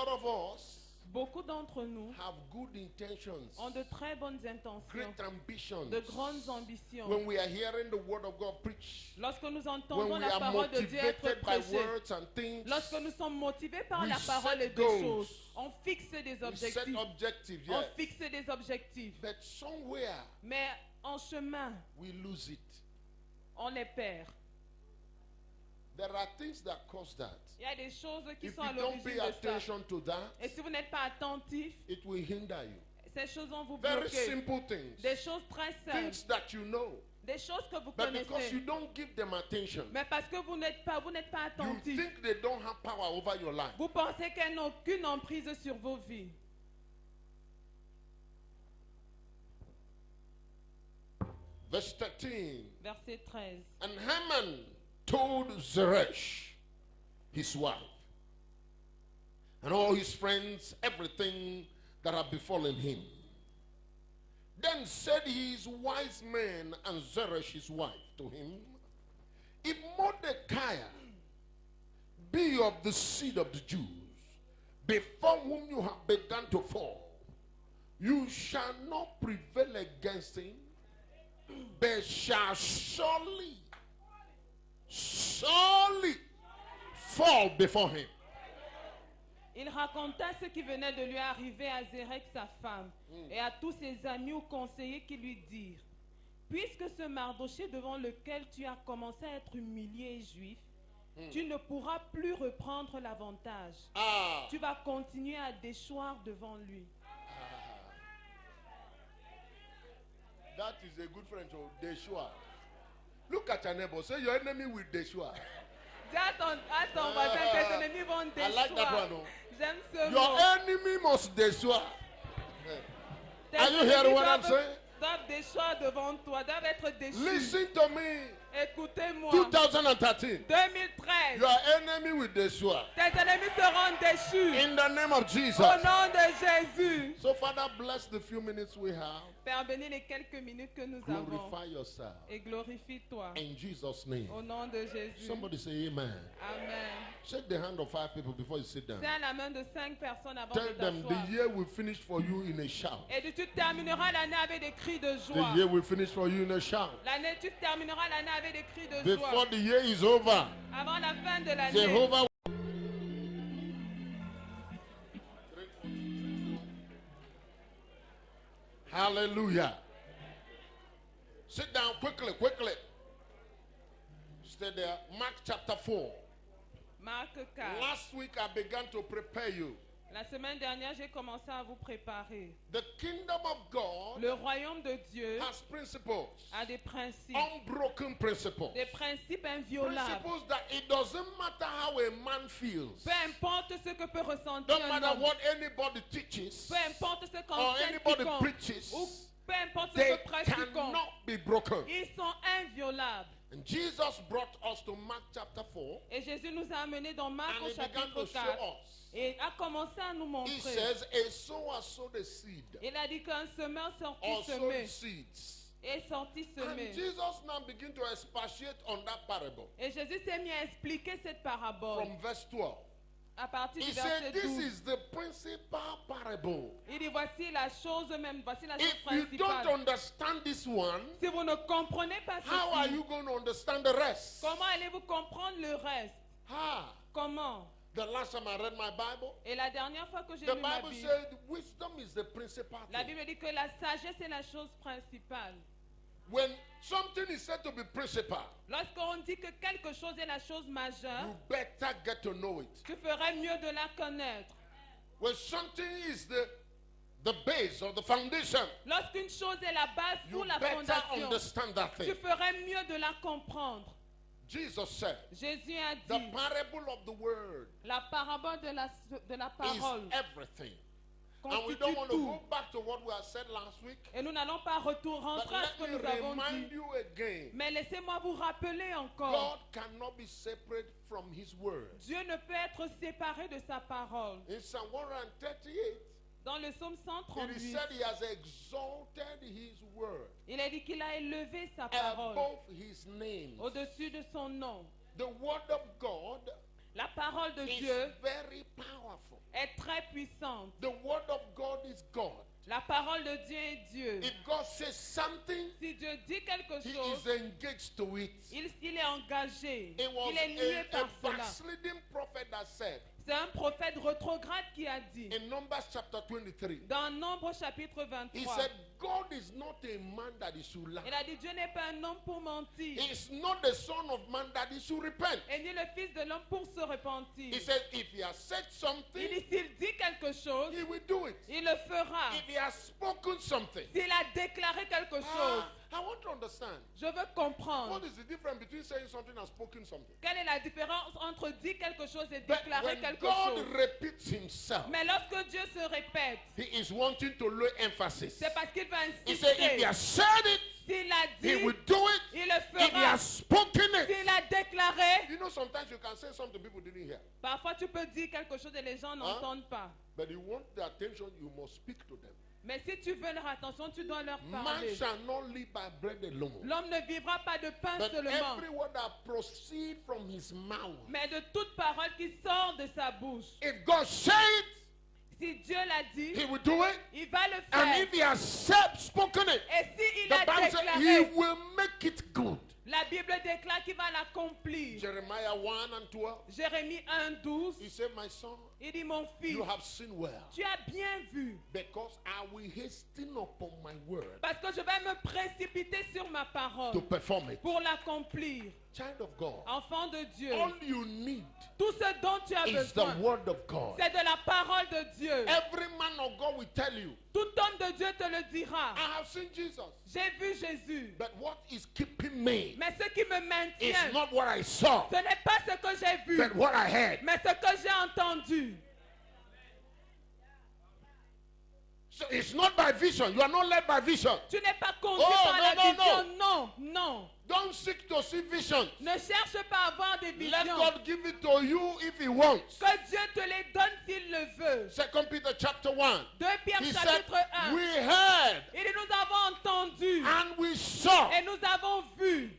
lot of us Beaucoup d'entre nous have good intentions, ont de très bonnes intentions, great ambitions. de grandes ambitions. When we are hearing the word of God preached, Lorsque nous when entendons we la are parole de Dieu être motivated by prêchée, words and things, lorsque nous sommes motivés par we la parole et set des goals. choses, on fixe des we set objectifs. objectives, On yes. fixe des objectifs. But somewhere Mais en chemin, we lose it. on les perd. There are things that cause that. Il y a des choses qui If sont à you don't l'origine pay de ça. attention to that, Et si vous n'êtes pas attentif, it will hinder you. ces choses vont vous Very bloquer. simple things. Des choses très simples. Things that you know. Des choses que vous But because connaissez. you don't give them attention, Mais parce que vous n'êtes pas you attentif. think they don't have power over your life. Vous pensez qu'elles n'ont aucune emprise sur vos vies. Verse 13. Verset 13. And Haman told Zeresh, his wife, and all his friends everything that had befallen him. Then said his wise men and Zeresh his wife to him, if Mordecai be of the seed of the Jews, before whom you have begun to fall, you shall not prevail against him, but shall surely fall before him. Il raconta ce qui venait de lui arriver à Zérech sa femme et à tous ses amis ou conseillers qui lui dirent: puisque ce Mardoché devant lequel tu as commencé à être humilié est juif, tu ne pourras plus reprendre l'avantage. Tu vas continuer à déchoir devant lui. That is a good friend, so Deshua. Look at your neighbor. Say your enemy will Deshua. Dis à ton voisin, tes ennemis vont I like that déchoir. one. Oh. J'aime ce Your mot. enemy must Deshua. Tes Are you ennemis hearing what I'm saying? doivent déchoir devant toi, doivent être déchus. Listen to me. Écoutez-moi. 2013. 2013. Your enemy will Deshua. Tes ennemis seront déchus. In the name of Jesus. Au nom de Jésus. So, Father, bless the few minutes we have. Père, bénis les quelques minutes que nous avons. Glorify yourself. Et glorifie-toi. In Jesus' name. Au nom de Jésus. Somebody say amen. Amen. Shake the hand of 5 people before you sit down. Serre la main de 5 personnes avant Tell de them t'asseoir. the year will finish for you in a shout. Et tu termineras l'année avec des cris de The joie. year will finish for you in a shout. L'année, tu termineras l'année avec des cris de Before joie. the year is over, Avant la fin de l'année. Jehovah. Hallelujah. Sit down quickly, quickly. Stay there. Mark chapter 4. Marc 4. Last week I began to prepare you. La semaine dernière, j'ai commencé à vous préparer. The kingdom of God Le royaume de Dieu has principles, a des principes. unbroken principles. Des principes inviolables. Principles that it doesn't matter how a man feels. Peu importe ce que peut ressentir Don't un matter homme. what anybody teaches Peu importe ce or qu'enseigne anybody quiconque. preaches, Ou peu importe ce they que prêche quiconque. cannot be broken. Ils sont inviolables. And Jesus brought us to Mark chapter 4, Et Jésus nous a amenés dans Marc and au he began chapitre to show 4. us. Et a commencé à nous He montrer. says, a sower sowed a seed, Il a dit qu'un semeur sortit or semer. sowed seeds. Et sortit And semer. Jesus now began to expatiate on that parable Et Jésus s'est mis à expliquer cette parabole. from verse 12. À partir He du verset said, this 12. is the principal parable. Il dit voici la chose même, voici la chose If you don't principale. understand this one, Si vous ne comprenez pas how are ceci, you going to understand the rest? comment allez-vous comprendre le reste? Ah, Comment? the last time I read my Bible, Et la dernière fois que j'ai the lu ma Bible Bible, said wisdom is the principal la thing. Bible dit que la sagesse est la chose principale. When something is said to be principal, Lorsqu'on dit que quelque chose est la chose majeure, you better get to know it. tu ferais mieux de la connaître. When something is the base or the foundation, Lorsqu'une chose est la base you pour la better fondation, understand that tu thing. ferais mieux de la comprendre. Jesus said, Jésus a the dit, parable of the word la parabole de la is parole everything. And we constitue don't want to tout. go back to what we had said last week. Et nous n'allons pas But rentrer à ce que let me nous avons remind dit. you again, Mais laissez-moi vous rappeler encore. God cannot be separate from his word. Dieu ne peut être séparé de sa parole. In Psalm 138, Dans le psaume it is 138, said he has exalted his word il a dit qu'il a élevé sa parole above his name. au-dessus de son nom. The word of God La parole de is Dieu very powerful. est très puissante. The word of God is God. La parole de Dieu est Dieu. If God says something, Si Dieu dit quelque he chose, is engaged to it. il est engagé. It was Il est lié a par cela. backsliding prophet that said C'est un prophète rétrograde qui a dit, in Numbers chapter 23, dans Nombre chapitre he 23, said, God is not a man that he should lie. il a dit, Dieu n'est pas un homme pour mentir, He is not the son of man that he should repent. et ni le fils de l'homme pour se repentir. He said, if he has said Il something, dit, s'il dit quelque chose, he will do it. il le fera. If he has spoken something, S'il a déclaré quelque chose, I want to understand. je veux comprendre. What is the difference between saying something and spoken something? Quelle est la différence entre dire quelque chose et But déclarer when quelque God chose? repeats himself, Mais lorsque Dieu se répète, he is wanting to lay emphasis. c'est parce qu'il va He said, if he insister. has said it, S'il a he dit, will do it. il le If he fera. has spoken it, S'il a déclaré, you know, sometimes you can say something people didn't hear. parfois tu peux dire quelque chose et les gens n'entendent pas. But you want their attention, you must speak to them. Mais si tu veux leur attention, tu dois leur Man parler. shall not live by bread alone, L'homme ne vivra pas de pain but seulement, every word that proceeds from his mouth. mais de toute parole qui sort de sa bouche. If God said it, Si Dieu l'a dit, he will do it. il va le And faire. if he has spoken it, Et si il the a Bible says he déclaré, will make it good. la Bible déclare qu'il va l'accomplir. Jeremiah 1 and 12. Jérémie 1:12, He said, my son, il dit, mon fils, you have seen well, tu as bien vu, because I will hasten upon my word parce que je vais me précipiter sur ma parole to perform it. pour l'accomplir. Child of God, Enfant de Dieu, all you need tout ce dont tu as is the besoin, word of God. c'est de la parole de Dieu. Every man of God will tell you, Tout homme de Dieu te le dira. I have seen Jesus, J'ai vu Jésus. but what is keeping me Mais ce qui me is maintient, not what I saw, ce n'est pas ce que j'ai vu, but what I heard. mais ce que j'ai entendu. So it's not by vision. You are not led by vision. Tu n'es pas conduit Oh, par la no, no, vision. Non, non. Don't seek to see visions. Ne cherche pas à avoir des Let visions. God give it to you if He wants. Que Dieu te les donne s'il le veut. 2 Peter chapter 1. 2 Pierre He said, chapitre 1. we heard Il dit, nous avons entendu and we saw et nous avons vu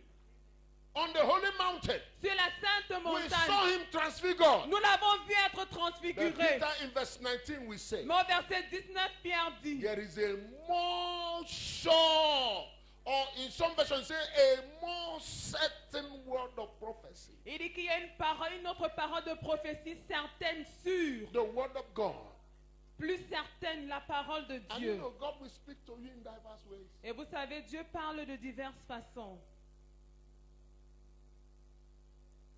on the holy mountain. sur la sainte We saw montagne. Him transfigured. Nous l'avons vu être But transfiguré. Peter in verse 19 we say, Mais au verset 19, Pierre dit, there is a more sure, or in some versions say a more certain word of prophecy. il dit qu'il y a une autre parole de prophétie certaine, sûre, The word of God. plus certaine, la parole de And you Dieu. know, God will speak to you in diverse ways. Et vous savez, Dieu parle de diverses façons.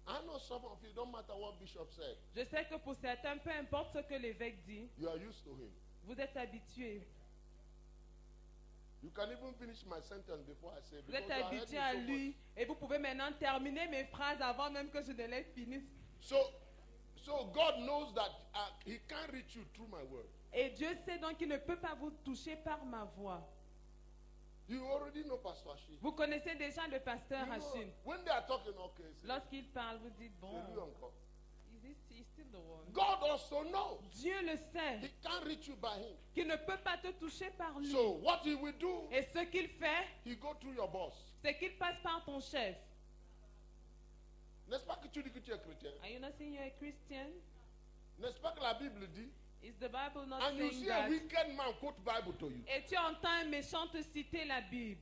I know some of you, don't matter what Bishop said, Je sais que pour certains, peu importe ce que l'évêque dit, you are used to him. vous êtes habitués. You can even finish my sentence before I say it. Vous êtes because you are habitués heard à me so lui. Et vous pouvez maintenant terminer mes phrases avant même que je ne les finisse. much. So God knows that He can't reach you through my word. Et Dieu sait donc qu'il ne peut pas vous toucher par ma voix. You already know Pastor Ashi. Vous connaissez déjà le pasteur You know, Hachim. when they are talking, okay, Lorsqu'il parle, vous dites, bon, c'est lui encore. he's still the one. God also knows Dieu le sait, He can't reach you by Him. qu'il ne peut pas te toucher par lui. So what He will do, Et ce qu'il fait, He go through your boss. c'est qu'il passe par ton chef. N'est-ce pas que tu dis que tu es chrétien? Are you not saying you're a Christian? N'est-ce pas que la Bible dit? Is the Bible not And you saying see a that? wicked man quote Bible to you. Et tu entends un méchant te citer la Bible.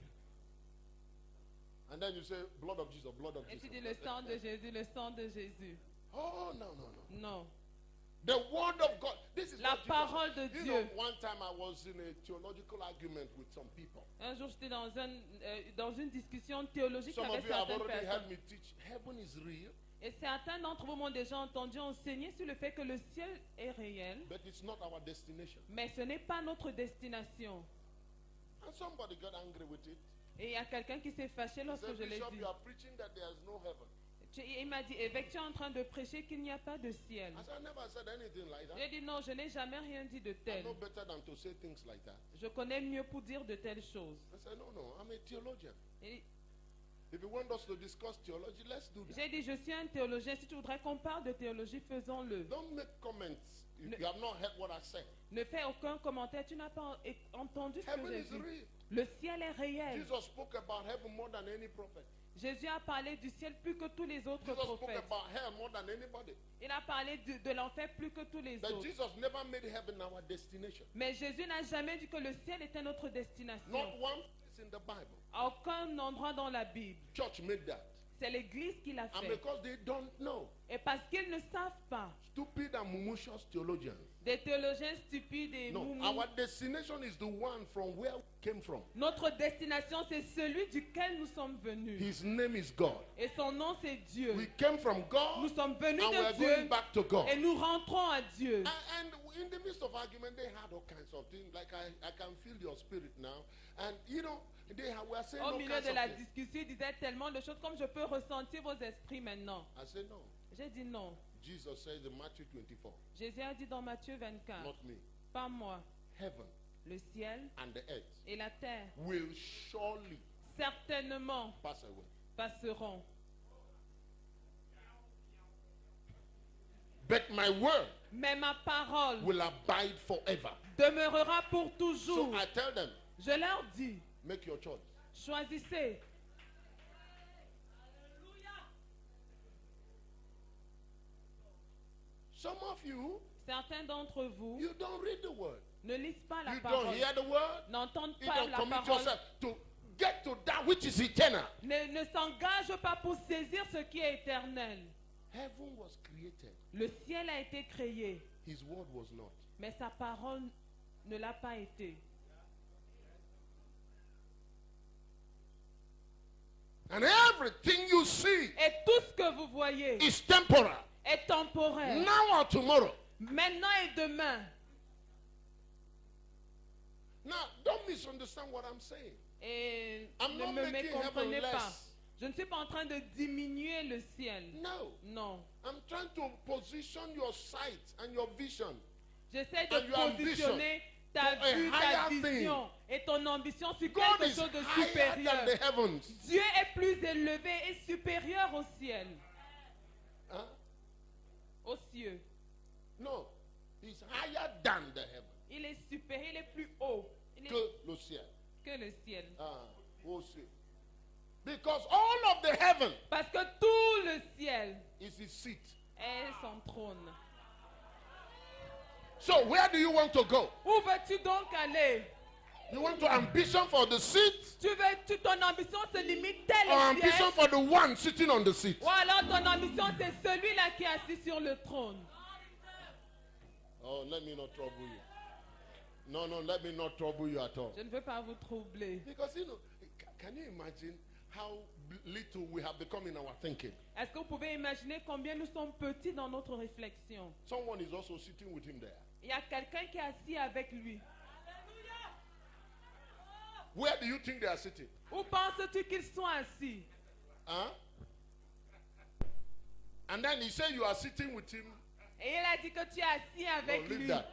And then you say, blood of Jesus, blood of Et tu Jesus. dis le sang de Jésus, le sang de Jésus. Oh, no. Non. The word of God. This is La what Jesus parole said. de You Dieu. know, one time I was in a theological argument with some people. Un jour, j'étais dans une discussion théologique Some of avec you have certaines already heard personnes. me teach. Heaven is real, Et certains d'entre vous m'ont déjà entendu enseigner sur le fait que le ciel est réel, but it's not our destination. mais ce n'est pas notre destination. And somebody got angry with it. Et il y a quelqu'un qui s'est fâché He lorsque said, je l'ai Bishop, dit. you are preaching that there is no heaven. Il m'a dit, évêque, tu es en train de prêcher qu'il n'y a pas de ciel. I said, I never said anything like that. J'ai dit non, je n'ai jamais rien dit de I tel. know better than to say things like that. Je connais mieux pour dire de telles choses. I said, no, I'm a theologian. Et If you want us to discuss theology, let's do that. j'ai dit, je suis un théologien. Si tu voudrais qu'on parle de théologie, faisons-le. Don't make comments if you have not heard what I said. Ne fais aucun commentaire. Tu n'as pas entendu ce que Heaven j'ai is dit. real. Le ciel est réel. Jesus spoke about heaven more than any prophet. Jésus a parlé du ciel plus que tous les autres Jesus spoke prophètes. about hell more than anybody. Il a parlé de l'enfer plus que tous les But autres. Jesus never made heaven our destination. Mais Jésus n'a jamais dit que le ciel était notre Not destination. one place in the Bible. À aucun endroit dans la Bible. Church made that. C'est l'Église qui l'a And fait. because they don't know, Et parce qu'ils ne savent pas, stupid and mumushous theologians. des théologiens stupides et No, moumous. our destination is the one from where we came from. Notre destination, c'est celui duquel nous sommes venus. His name is God. Et son nom, c'est Dieu. We came from Nous God sommes venus and we de are going Dieu back to God. et nous rentrons à Dieu. And in the midst of argument, they had all kinds of things. Like I can feel your spirit now. And you know, were saying Au all milieu kinds de of la things. discussion, il disait tellement de choses comme je peux ressentir vos esprits maintenant. I said, no. J'ai dit non. Jesus says in Matthew 24, Jésus a dit dans Matthieu 24, not me. pas moi, Heaven le ciel and the earth et la terre will surely certainement pass away. passeront. But my word Mais ma parole will abide forever. demeurera pour So toujours. I tell them, Je leur dis, make your choice. choisissez. Some of you, Certains d'entre vous you don't read the word. ne lisent pas la You parole, don't hear the word. n'entendent You pas don't la commit parole, yourself to get to that which is eternal. ne s'engagent pas pour saisir ce qui est éternel. Heaven was created. Le ciel a été créé, His word was not. mais sa parole ne l'a pas été. And everything you see Et tout ce que vous voyez is temporal. est temporaire. Now or tomorrow. Maintenant et demain. Now, don't misunderstand what I'm saying. Et I'm ne not me making mécomprenez heaven pas. less. Je ne suis pas en train de diminuer le ciel. No. Non. I'm trying to position your sight and your vision. J'essaie And de your positionner ta for a vue, ta higher vision et ton ambition sur God quelque is chose de higher than supérieur. the heavens. Dieu est plus élevé et supérieur au ciel, Huh? aux cieux. No. He's higher than the heavens. Il est supérieur, il est plus haut Que le ciel. que le ciel. Ah, we'll see. Because all of the heaven Parce que tout le ciel is his seat. est son trône. So where do you want to go? Où veux-tu donc aller? You want to ambition for the seat Ton ambition se limite tel or au ambition ciel? for the one sitting on the seat? Ou alors ton ambition c'est celui-là qui est assis sur le trône? Oh, let me not trouble you. No, let me not trouble you at all. Je ne veux pas vous troubler. Because, you know, can you imagine how little we have become in our thinking? Est-ce que vous pouvez imaginer combien nous sommes petits dans notre réflexion? Someone is also sitting with him there. Il y a quelqu'un qui est assis avec lui. Where do you think they are sitting? Où penses-tu qu'ils sont assis? Huh? And then he said you are sitting with him. Et il a dit que tu es assis avec Oh, leave lui. that.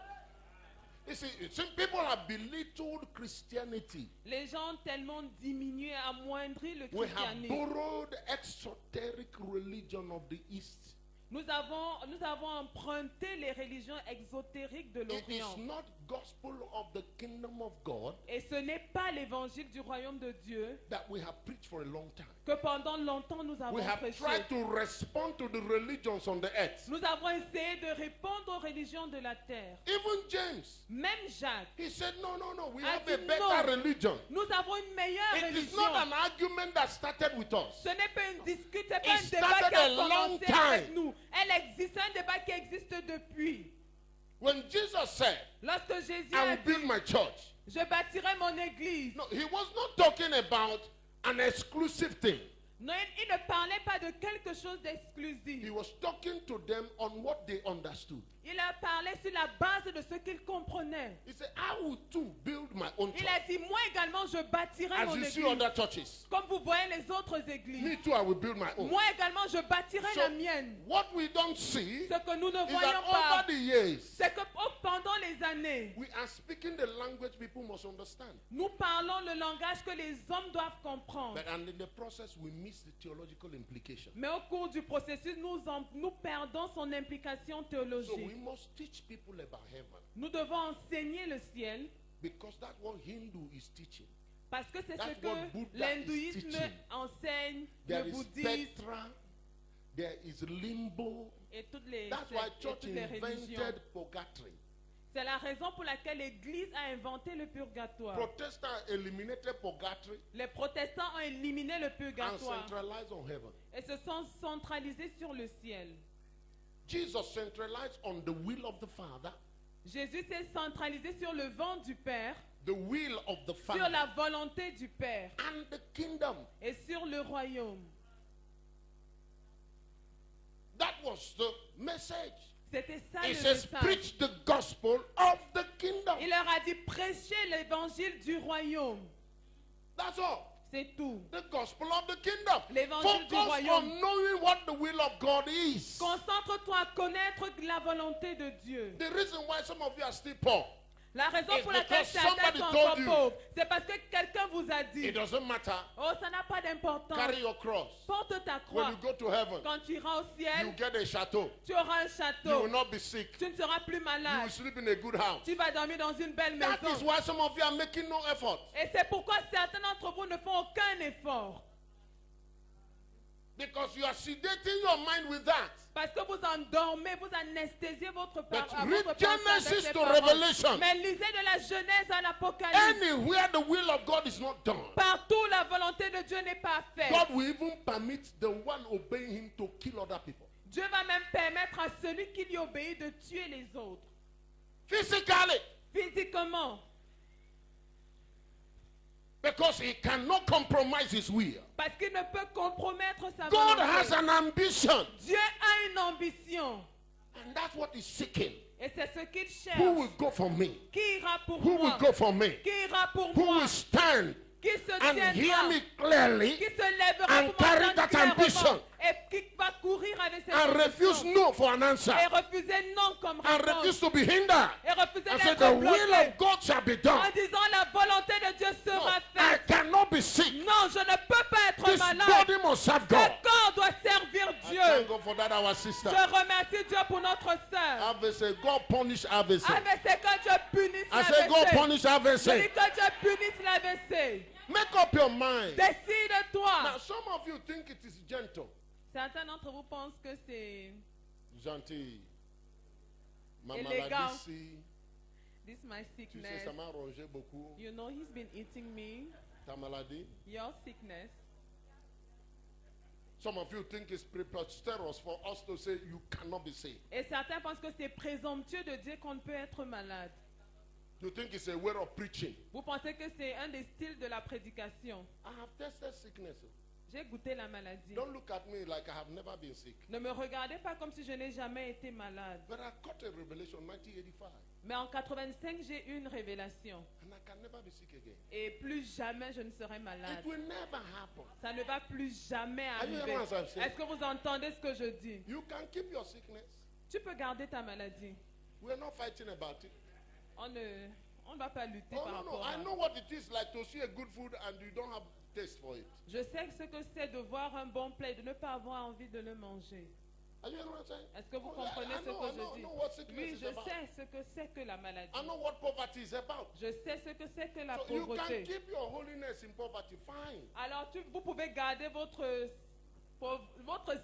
You see, people have belittled Christianity. Les gens ont tellement diminué, amoindri le We have christianisme. borrowed exoteric religion of the East. Nous avons emprunté les religions exotériques de It is l'Orient. not gospel of the kingdom of God Et ce n'est pas l'évangile du royaume de Dieu that we have preached for a long time. que pendant longtemps nous avons We have prêché. tried to respond to the religions on the earth. Nous avons essayé de répondre aux religions de la terre. Even James, Même Jacques, he said, no, we a have a dit better non. religion. Nous avons une meilleure It is religion. not an argument that started with us. Ce n'est pas une discussion, c'est pas It un débat started qui a a long commencé avec time. nous. Elle existe, c'est un débat qui existe depuis. When Jesus said, Lorsque Jésus I a will dit, build my church, je bâtirai mon église. no, he was not talking about an exclusive thing. Non, il ne parlait pas de quelque chose He d'exclusif. was talking to them on what they understood. Il a parlé sur la base de ce qu'il comprenait. He said, I will too build my own Il a church. dit, moi également, je bâtirai As mon you see église. other churches, Comme vous voyez les autres églises. me too, I will build my own. Moi également, je bâtirai So, la mienne. what we don't see Ce que nous ne is voyons that pas, over the years, c'est que pendant les années, we are speaking the language people must understand. nous parlons le langage que les hommes doivent comprendre. But and in the process, we miss the theological implication. Mais au cours du processus, nous perdons son implication So we théologique. must teach people about heaven Nous devons enseigner le ciel because that's what Hindu is teaching. Parce que c'est ce That's what que Buddha is l'hindouisme teaching. enseigne, There le is bouddhisme Petra, there is limbo. et toutes les, That's why et church toutes les religions. invented purgatory. C'est la raison pour laquelle l'Église a inventé le purgatoire. Protestants eliminated purgatory Les protestants ont éliminé le and purgatoire centralized on heaven. et se sont centralisés sur le ciel. Jesus centralized on the will of the Father, Jésus s'est centralisé sur le vent du Père, the will of the sur Father, la volonté du Père and the kingdom. et sur le royaume. That was the message. C'était ça He le says, message. preach the gospel of the kingdom. Il leur a dit prêchez l'évangile du royaume. That's all. C'est tout. The gospel of the kingdom. L'évangile du Focus royaume. on knowing what the will of God is. Concentre-toi à connaître la volonté de Dieu. The reason why some of you are still poor, La raison It's pour laquelle because certains somebody sont told encore you. pauvres, c'est parce que quelqu'un vous a dit, it doesn't matter. oh, ça n'a pas d'importance. Carry your cross. Porte ta When croix. you go to heaven, Quand tu iras au you ciel, get a chateau. tu auras un You château. will not be sick. Tu ne seras plus You will malade. sleep in a good house. Tu vas dormir dans une belle That is maison. why some of you are making no effort. Et c'est pourquoi certains d'entre vous ne font aucun effort. Because you are sedating your mind with that. Parce que vous endormez, vous anesthésiez votre But votre read pensée avec Genesis les to paroles. Revelation. Mais lisez de la Genèse à l'Apocalypse. Anywhere the will of God is not done, Partout la volonté de Dieu n'est pas faite. God will even permit the one obeying him to kill other people. Dieu va même permettre à celui qui lui obéit de tuer les autres. Physically. Physiquement. Because he cannot compromise his will. Parce qu'il ne peut compromettre sa God volonté. has an ambition. Dieu a une ambition. And that's what he's seeking. Et c'est ce qu'il cherche. Who will go for me? Qui ira pour Who will moi? go for me? Qui ira pour Who moi? will stand Qui se and hear tiendra? me clearly Qui se lèvera and pour carry m'entendre that clairement? ambition Et qui va courir avec cette and refuse ambition? no for an answer Et refuser non comme and réponse. refuse to be hindered Et refuser and say d'être the will bloqué. of God shall be En done. disant la volonté de Dieu No, sera I faite. cannot be sick. Non, je ne peux pas être This malade. body must serve Ce God. corps doit servir I Dieu. thank God for that, our sister. Je remercie Dieu pour notre sœur. AVC, God punish AVC. AVC, que Dieu punisse I say God l'AVC. punish Je dis AVC. que Dieu punisse l'AVC. Make up your mind. Décide-toi. Now, some of you think it is gentle. Certains d'entre vous pensent que c'est Gentil. Ma Élégant. maladie, si this my tu sais, sickness. ça m'a rongé beaucoup. You know he's been eating me. Ta maladie. Your sickness. Some of you think it's preposterous for us to say you cannot be sick. Et certains pensent que c'est présomptueux de dire qu'on ne peut être malade. You think it's a way of preaching. Vous pensez que c'est un des styles de la prédication. I have tested sickness. J'ai goûté la maladie. Don't look at me like I have never been sick. Ne me regardez pas comme si je n'ai jamais été malade. But I got a revelation in 1985 Mais en 85, j'ai eu une révélation. and I can never be sick again. Et plus jamais je ne serai malade. It will never happen. Ça ne va plus jamais Are you arriver. hearing what I'm saying? Est-ce que vous entendez ce que je dis? You can keep your sickness. Tu peux garder ta maladie. We're not fighting about it. On ne va pas lutter Oh par no, no. rapport I à... know what it is like to see a good food and you don't have taste for it. Je sais ce que c'est de voir un bon plat et de ne pas avoir envie de le manger. Are you hearing what I'm saying? Est-ce que vous Oh, comprenez I ce know, que I know, je I know dis? what sickness Oui, is je about. sais ce que c'est que la maladie. I know what poverty is about. Je sais ce que c'est que la So you can pauvreté. keep your holiness in poverty, fine. Alors vous pouvez garder votre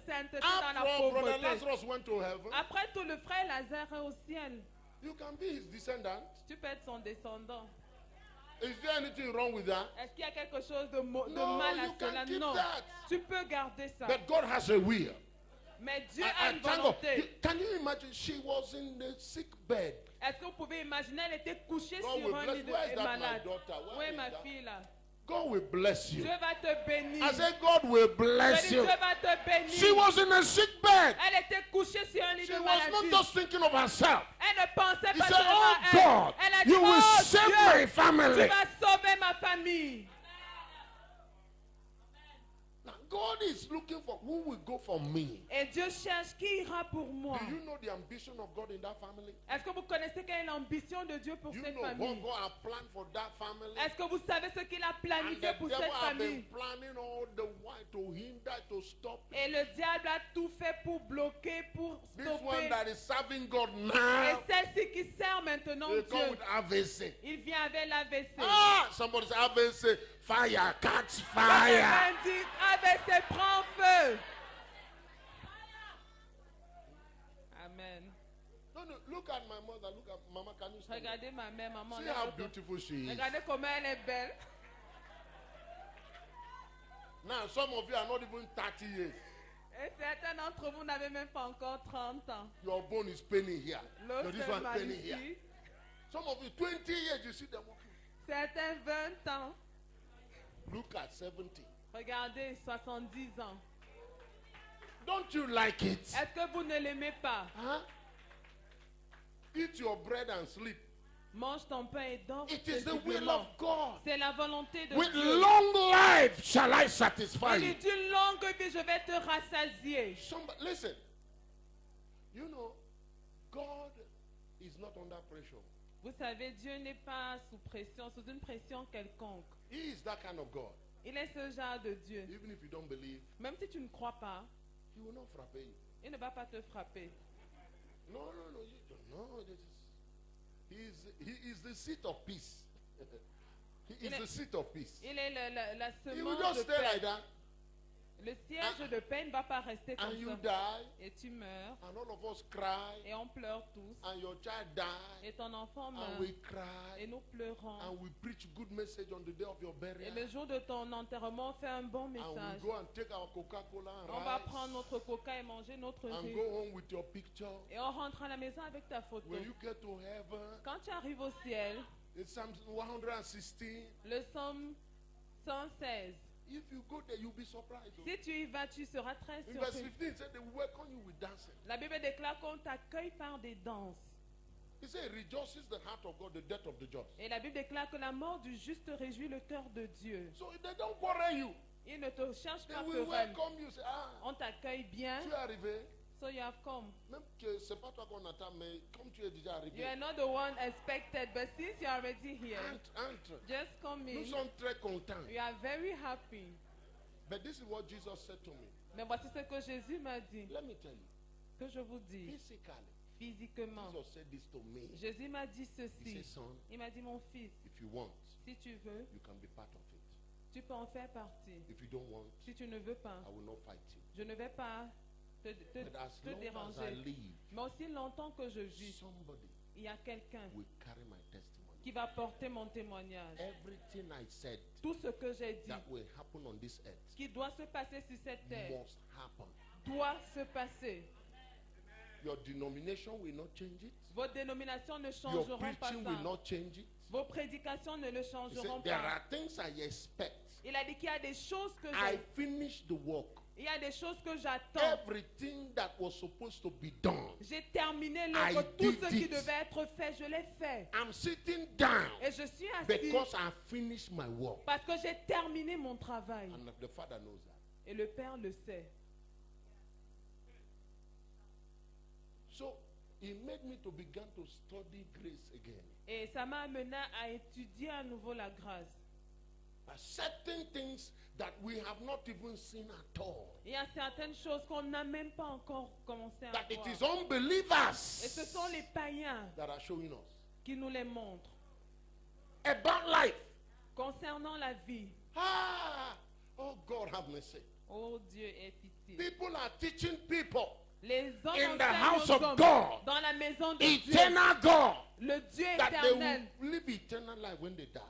sainteté dans After la all, Brother pauvreté. Lazarus went to heaven. Après tout, le frère Lazare est au ciel. You can be his descendant. Tu peux être son descendant. Is there anything wrong with that? Est-ce qu'il y a quelque chose de No, mal à you can cela? keep Non. that. Tu peux garder ça. But God has a will. Mais Dieu I a une thank God. volonté. Can you imagine? She was in the sick bed. Est-ce que vous pouvez imaginer, elle était couchée God sur will un bless- lit de where is that, my malade. daughter? Where Oui, is ma that? fille là. God will bless you. Dieu va te bénir. I said, God will Je bless dis, you. Dieu va te bénir. She was in a sick bed. Elle était couchée sur un lit She de was maladie. not just thinking of herself. Elle ne pensait He pas said, seulement oh à elle. God, Elle a dit, you will oh save Dieu, my family. tu vas sauver ma famille. Now, God is looking for who will go for me. Et Dieu cherche qui ira pour moi. Do you know the ambition of God in that family? Est-ce que vous connaissez quelle est l'ambition de Dieu pour Do you cette know what famille? God has planned for that family? Est-ce que vous savez ce qu'il a And planifié the pour devil cette has been famille? planning all the while to hinder, to stop it. Et le diable a tout fait pour bloquer, pour This one stopper. that is serving God Et now, celle-ci qui sert maintenant they come Dieu, with AVC. il vient avec l'AVC. Ah, somebody say AVC, fire, catch fire. Quelqu'un dit, AVC prend feu. Amen. No, look at my mother. Look at Mama. Can you stand? Regardez ma mère, maman. See how beautiful she is. Regardez comment elle est belle. Now, some of you are not even 30 years. Et certains d'entre vous n'avaient même pas encore 30 ans. Your bone is paining here. L'os This est one mal paining here. ici. Some of you, 20 years, you see them walking. Certains 20 ans. Look at 70. Regardez, 70 ans. Don't you like it? Est-ce que vous ne l'aimez pas? Huh? Eat your bread and sleep. Mange ton pain et dors. It is the will paisiblement. of God. C'est la volonté de With Dieu. long life shall I satisfy Il you. dit d'une longue vie, je vais te rassasier. Somebody, listen. You know, God is not under pressure. Vous savez, Dieu n'est pas sous pression, sous une pression quelconque. He is that kind of God. Il est ce genre de Dieu. Even if you don't believe, Même si tu ne crois pas, He will not frappe you. il ne va pas te frapper. No, you don't know. He is the seat of peace. He is the seat of peace. Il est la He will semence just de stay like paix. that, Le siège de paix ne va pas rester and comme you ça. die, Et tu meurs, and all of us cry, et on pleure tous. and your child die, Et ton enfant and meurt, we cry, et nous pleurons. and we preach good message on the day of your Et burial, le jour de ton enterrement, on fait un bon and we message. go and take our Coca-Cola On va and prendre rice, notre coca et manger notre and riz. go home with your picture. Et on rentre à la maison avec ta photo. When you get to heaven, Quand tu arrives au ciel, it's Psalm 116. le psaume 116. If you go there, you'll be surprised. Si tu y vas, tu seras très In verse surpris. 15, it said they welcome you with dancing. La Bible déclare qu'on t'accueille par des danses. He said, it rejoices the heart of God, the death of the just. Et la Bible déclare que la mort du juste réjouit le cœur de Dieu. So they don't quarrel you. Il ne te cherche They pas will querelle. welcome you. Say, On t'accueille bien. tu es arrivé. So you have come. Même que c'est pas toi qu'on attend, mais comme tu es déjà You are arrivé, not the one expected, but since you are already here, entre. just come Nous in. sommes très contents. We are very happy. But this is what Jesus said to me. Mais voici ce que Jésus m'a dit. Let me tell you. Que je vous dis. Physically, Physiquement. Jesus said this to me. Jésus m'a dit He ceci. said, son, Il m'a dit, mon fils, if you want, si tu veux, you can be part of it. tu peux en faire partie. If you don't want, Si tu ne veux pas, I will not fight you. je ne vais pas te But as long as I déranger. live, Mais aussi longtemps que je vis, somebody il y a quelqu'un will carry my testimony. qui va porter mon témoignage. Everything I said Tout ce que j'ai dit, that will happen on this earth qui doit se passer sur cette terre, must happen. doit se passer. Your denomination will not change it. Vos dénominations ne Your changeront pas preaching will ça. not change it. Vos prédications ne le He said, changeront there pas. are things I expect. Il a dit qu'il y a des choses que I finished the work. il y a des choses que j'attends. Everything that was supposed to be done. J'ai terminé I l'œuvre. Tout did ce qui it. devait être fait, je l'ai fait. I'm sitting down Et je suis assis because I finished my work. parce que j'ai terminé mon travail. And the Father knows that. Et le Père le sait. So he made me to begin to study grace again. Et ça m'a amené à étudier à nouveau la grâce. But certain things that we have not even seen at all. Il y a certaines choses qu'on n'a même pas encore commencé à That it voir. is unbelievers Et ce sont les païens that are showing us. qui nous les montrent. About life. Concernant la vie, Oh God have mercy. oh Dieu aie pitié. People are teaching people Les hommes in the enseignent house aux of hommes God, dans la maison de Dieu, eternal God, le Dieu that they éternel. will live eternal life when they die.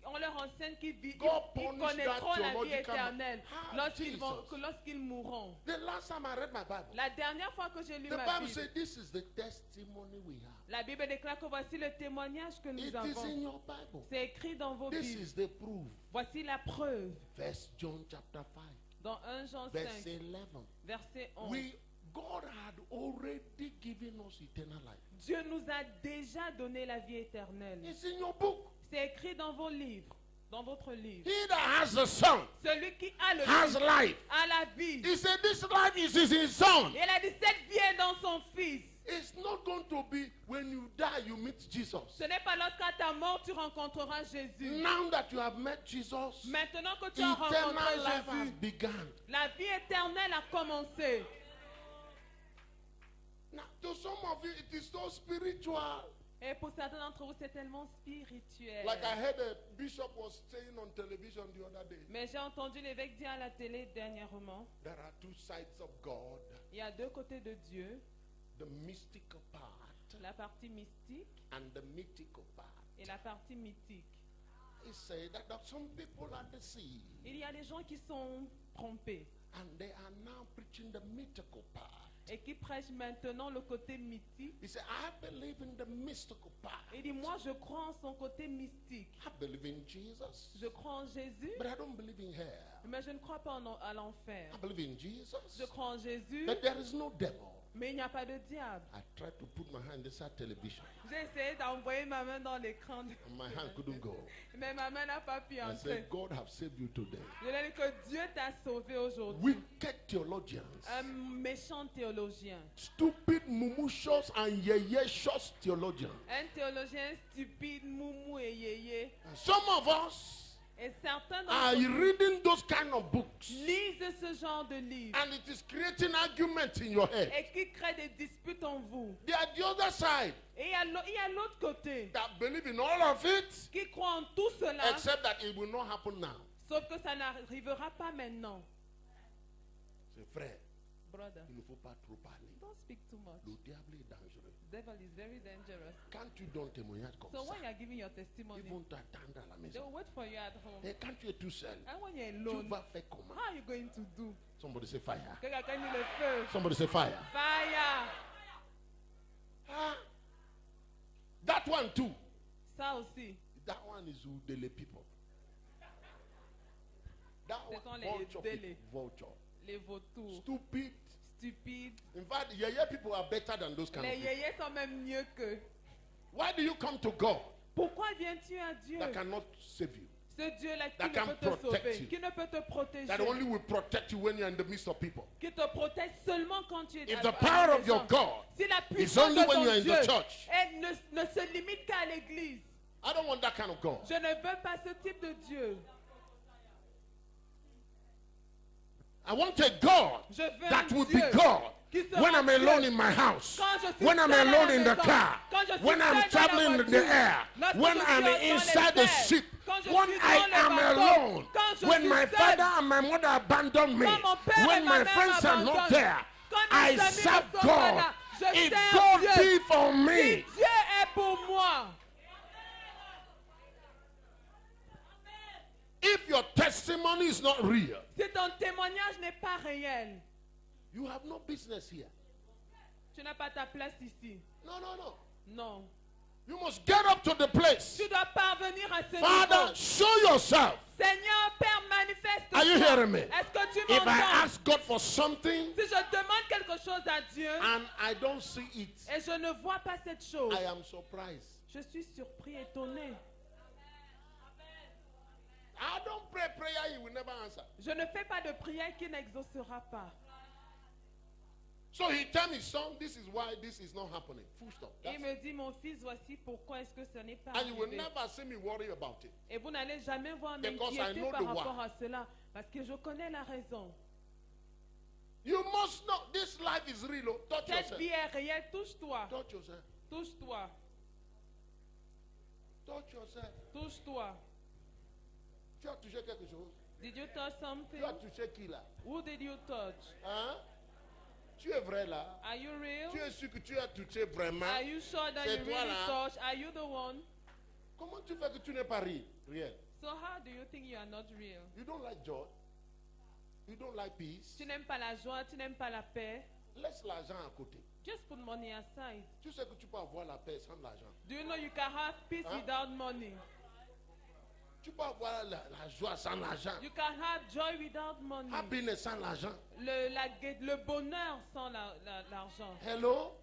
On leur enseigne qu'ils God ils punish connaîtront that la vie theological éternelle man. lorsqu'ils mourront. The last time I read my Bible, La dernière fois que j'ai lu the ma Bible Bible, said this is the testimony we have. la Bible déclare que voici le témoignage que nous It is in avons. your Bible. C'est écrit dans vos This Bibles. is the proof. Voici la preuve. First John chapter 5, Dans 1 Jean verse 5, 11. verset 11. God had already given us eternal life. Dieu nous a déjà donné la vie éternelle. It's in your book. C'est écrit dans vos livres. dans votre livre. He that has the Son Celui qui a le has Fils life. a la vie. He said, this life is his Son. Et il a dit, cette vie est dans son Fils. It's not going to be when you die, you meet Jesus. Ce n'est pas lorsqu'à ta mort tu rencontreras Jésus. Now that you have met Jesus, Maintenant que tu as eternal rencontré life has Jésus, begun. la vie éternelle a commencé. Now, to some of you, it is so spiritual. Et pour certains d'entre vous, c'est tellement spirituel. Like I heard a bishop was saying on television the other day, Mais j'ai entendu l'évêque dire à la télé dernièrement, there are two sides of God, il y a deux côtés de Dieu, the mystical part la partie mystique and the mythical part. et la partie mythique. He said that some people are deceived Il y a des gens qui sont trompés and they are now preaching the mythical part. et qui prêchent maintenant le côté mythique. He said, I believe in the mystical part. Il dit, moi je crois en son côté mystique. I believe in Jesus, Je crois en Jésus, but I don't believe in hell. mais je ne crois pas à l'enfer. I believe in Jesus, Je crois en Jésus, but there is no devil. mais il n'y a pas de diable. I tried to put my hand inside television, J'ai essayé d'envoyer ma main dans l'écran, and my hand couldn't go. mais ma main n'a pas pu I entrer. said, God have saved you today. Je lui ai dit que Dieu t'a sauvé aujourd'hui. Wicked theologians, Un méchant théologien. stupid mumushos and yeyeshos theologians. Un théologien stupide, moumou et yéyé. And some of us Et certains are d'entre nous reading those kind of books, lisent ce genre de livres and it is creating arguments in your head. et qui créent des disputes en vous. They are the other side Et il y a l'autre côté that believe in all of it, qui croit en tout cela, except that it will not happen now. sauf que ça n'arrivera pas maintenant. C'est frère, Brother, il ne faut pas trop parler. don't speak too much. Le diable est dangereux. Devil is very dangerous. Quand tu donnes témoignage comme So ça, when you are giving your testimony, ils vont t'attendre à la they maison. will wait for you at home. Et quand tu es tout seul, And when you're tu alone, vas faire comment? how are you going to do? Somebody say fire. Quelqu'un qui a mis le feu. Somebody say fire. Fire. Ah, that one too. Ça aussi. That one is Udele people. That Ce one, sont les vulture Udele. people. Vulture. Les vautours. Stupid. Stupides. In fact, yeah, people are better than those kind of Les people. yéyés sont même mieux que. Why do you come to God Pourquoi viens-tu à Dieu? that cannot save you? Ce Dieu-là qui that ne can peut te protect sauver, you. qui ne peut te protéger, That only will protect you when you're in the midst of people. qui te protège seulement quand tu es If à- the à power la of your maison. God Si la is puissance only de when ton you're in Dieu the church, ne se limite qu'à l'église. I don't want that kind of God. Je ne veux pas ce type de Dieu. I want a God Je veux that un will Dieu be God qui sera when I'm Dieu. alone in my house, Quand je suis when I'm seul à la alone in the maison, car, quand je suis when seul I'm dans la traveling in the voiture, air, lorsque when je I'm suis dans les inside the airs, ship, quand je when suis I dans le am bateau, alone, quand je when suis my seul, father and my mother abandon me, quand mon père et when ma my mère friends are not m'abandonnent, there, quand I mes amis serve ne sont pas God. là, je If sers God Dieu. be for Si me, Dieu est pour moi, if your testimony is not real, si ton témoignage n'est pas réel, you have no business here. tu n'as pas ta place ici. No, no, no. Non. You must get up to the place. Tu dois parvenir à ce Father, niveau. show yourself. Seigneur, Père, manifeste. Are you hearing me? Est-ce que tu If I m'entends? ask God for something Si je demande quelque chose à Dieu and I don't see it, et je ne vois pas cette chose, I am surprised. je suis surpris, étonné. I don't pray prayer, He will never answer. Je ne fais pas de prière qui n'exaucera pas. So He tell me, son, this is why this is not happening. Full stop. That's Il me dit, mon fils, voici pourquoi est-ce que ce n'est pas And you will arrivé. never see me worry about it. Et vous n'allez jamais voir Because I m'inquiéter know par the rapport why. à cela. Parce que je connais la raison. You must know this life is real. Oh. Touch Cette yourself. vie est réelle. Touche-toi. Touch yourself. Touche-toi. Touch yourself. Touche-toi. Tu as touché quelque chose? Did you touch something? Tu as touché qui là? Who did you touch? Hein? Tu es vrai là? Are you real? Tu es sûr que tu as touché vraiment? Are you sure that C'est you toi, really là. touched? Are you the one? Comment tu fais que tu n'es pas réel? So how do you think you are not real? You don't like joy. You don't like peace. Tu n'aimes pas la joie, tu n'aimes pas la paix. Laisse l'argent à côté. Just put money aside. Tu sais que tu peux avoir la paix sans l'argent. Do you know you can have peace Huh? without money? Tu peux avoir la joie sans l'argent. You can have joy without money. Happiness sans l'argent. Le bonheur sans l'argent. Hello?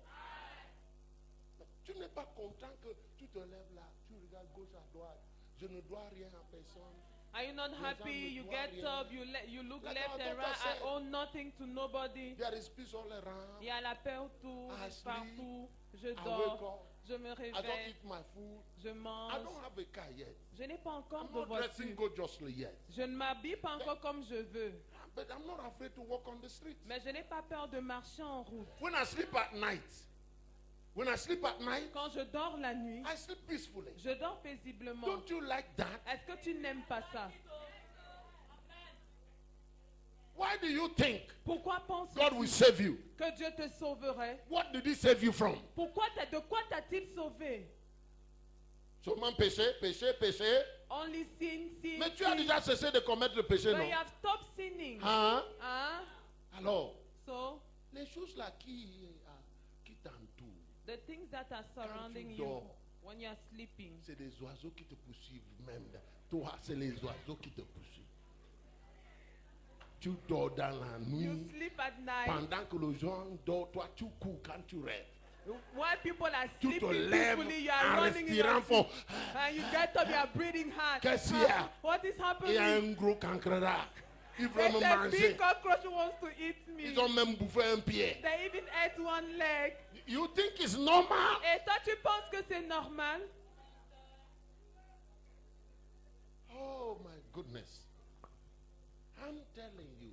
Tu n'es pas content que tu te lèves là, tu regardes gauche à droite, Je ne dois rien à personne. Are you not Les happy? gens ne You doivent get rien. up, you look Like left our and doctor right. I said. owe nothing to nobody. There is peace all around. Il y a la paix autour, I sleep, partout. Je I wake dors, up. je me I don't réveille, eat my food. je I mange. don't have a car yet. Je n'ai pas encore I'm de not dressing voiture. gorgeously yet. Je ne m'habille pas encore comme je veux. But I'm not afraid to walk on the street. Mais je n'ai pas peur de marcher en route. When I sleep at night, Quand je dors la nuit, I sleep peacefully. je dors paisiblement. Don't you like that? Est-ce que tu n'aimes pas ça? Why do you think Pourquoi penses-tu God will save you? que Dieu te sauverait? What did he save you from? De quoi t'a-t-il sauvé? Seulement péché, péché, péché. Only sin, sin, Mais tu as sin. déjà cessé de commettre le péché, But non? you have stopped sinning. Hein? Hein? Alors, So, les choses là qui t'entourent, the things that are surrounding tu you dors, when you are sleeping, c'est des oiseaux qui te poursuivent même. Toi, c'est les oiseaux qui te poursuivent. Tu dors dans la you nuit. sleep at night. Pendant que les gens dorment, toi, tu cours quand tu rêves. While people are Tu te sleeping lèves peacefully, you are en running in respirant your fort. sleep. And you get up, you are breathing hard. Qu'est-ce qu'il y a? What is Il y a happening? un gros cancreda. Ils There's veulent me a manger. big cockroach who wants to eat me. Ils ont même bouffé un pied. They even ate one leg. You think it's normal? Et toi, tu penses que c'est normal? Oh my goodness. I'm telling you.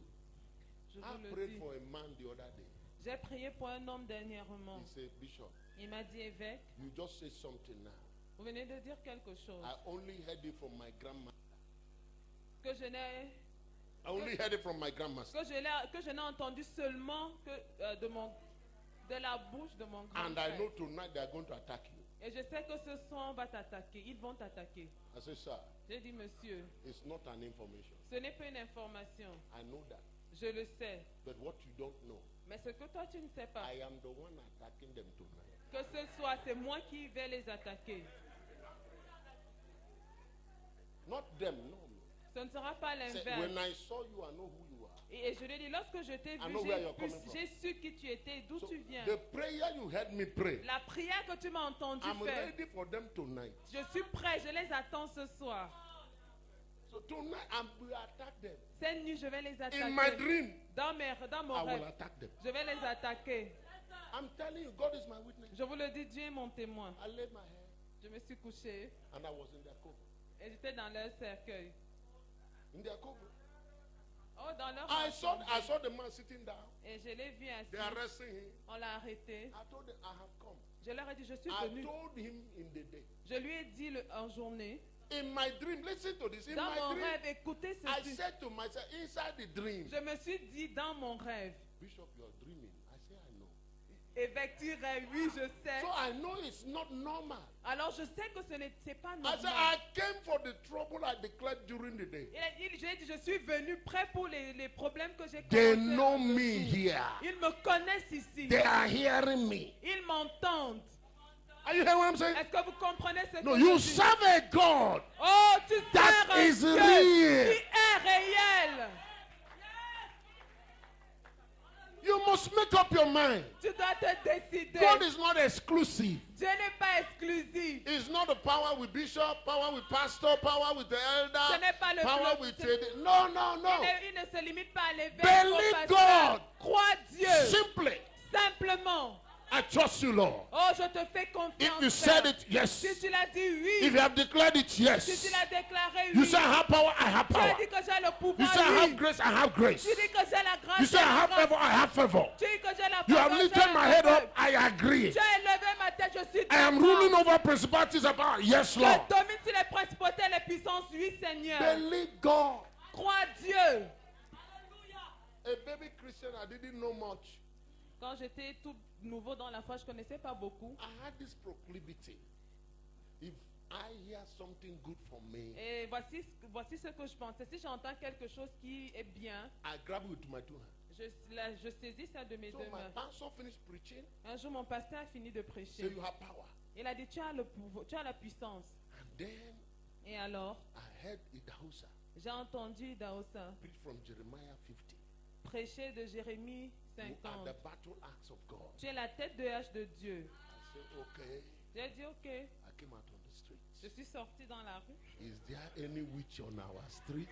Je I vous le prayed dis. for a man the other day. J'ai prié pour un homme dernièrement. He said, Bishop, Il m'a dit, évêque, you just say something now. vous venez de dire quelque chose I only heard it from my grandma. que je n'ai I only heard it from my grandmaster. que je n'ai entendu seulement que de la bouche de mon And I grand-père. know tonight they are going to attack you. Et je sais que ce soir on va t'attaquer. Ils vont t'attaquer. I said, sir, J'ai dit, monsieur, it's not an information. ce n'est pas une information. I know that. Je le sais. But what you don't know, Mais ce que toi tu ne sais pas, I am the one attacking them tonight. que ce soir c'est moi qui vais les attaquer. Not them, no. Ce ne sera pas Say, l'inverse. when I saw you, I know who you are. Et je lui ai dit, lorsque je t'ai I vu, know where you're coming from. j'ai su qui tu étais, d'où So tu viens. the prayer you heard me pray, La prière que tu m'as entendu I'm faire, ready for them tonight. je suis prêt, je les attends ce soir. So tonight I will attack them. Cette nuit, je vais les In my attaquer. dream, Dans mon I will rêve, attack them. je vais les attaquer. I'm telling you, God is my witness. Je vous le dis, Dieu est mon témoin. I laid my head Je me suis couché and I was in their cover. et j'étais dans leur cercueil. In their cover. Oh, dans leur I saw ensemble. the man sitting down. Et je l'ai vu They assis. arresting him. On l'a arrêté. I told them I have come. Je leur ai dit, je suis I venu. told him in the day. Je lui ai dit en journée. In my dream, listen to this. In Dans my mon dream, rêve, écoutez I ceci. said to myself, inside the dream, Je me suis dit dans mon rêve. Bishop, you're dreaming. I say, I know. Évêque, tu rêves, oui, je sais. So I know it's not normal. Alors je sais que ce n'est pas I normal. said, I came for the trouble I declared during the day. Je lui ai dit, je suis venu prêt pour les problèmes que j'ai They commencés know le me jour. here. Ils me connaissent ici. They are hearing me. Ils m'entendent. Are you hearing what I'm saying? Est-ce que vous comprenez ce No, que you je dis? serve a God. Oh, tu That sers un is Dieu real. qui est réel. You must make up your mind. Tu dois te décider. God is not exclusive. Dieu n'est pas exclusif. It's not the power with bishop, power with pastor, power with the Ce elder, n'est pas le power with the... No, no, no. Il ne se limite pas à l'évêque. Believe au pasteur. God. Crois Dieu. Simply, Simplement. I trust you, Lord. Oh, je te fais If confiance. you said Père. it, yes. Si tu l'as dit oui. If you have declared it, Si yes. tu l'as déclaré You oui. say I have power, I have Tu as power. dit que j'ai le You pouvoir. say I oui. have grace, I have grace. Tu dis que j'ai la grâce. You say I j'ai la have grâce. favor, I have favor. Tu dis que j'ai la You have faveur, j'ai lifted la my head faveur. up, I agree. Tu as élevé ma tête, je suis I am d'accord. ruling over principalities and power. Yes, Je Lord. domine sur les principautés et les puissances, oui, Seigneur. Believe God. Crois Dieu. A baby Christian, I didn't know much. Quand j'étais tout nouveau dans la foi, je ne connaissais pas beaucoup. I had this proclivity. If I hear something good from me, Et voici ce que je pensais. Si j'entends quelque chose qui est bien, I grab it with my two hands. je saisis ça de mes So deux my mains. pastor finished preaching. Un jour, mon pasteur a fini de So prêcher. you have power. Il a dit, tu as le pouvoir, tu as la puissance. And then Et alors, I heard Idahusa j'ai entendu Daosa preach from Jeremiah 50. prêcher de Jérémie You are 50. the battle axe of God. Tu es la tête de hache de Dieu. I said, okay. J'ai dit ok. I came out on the street. Je suis sortie dans la rue. Is there any witch on our street?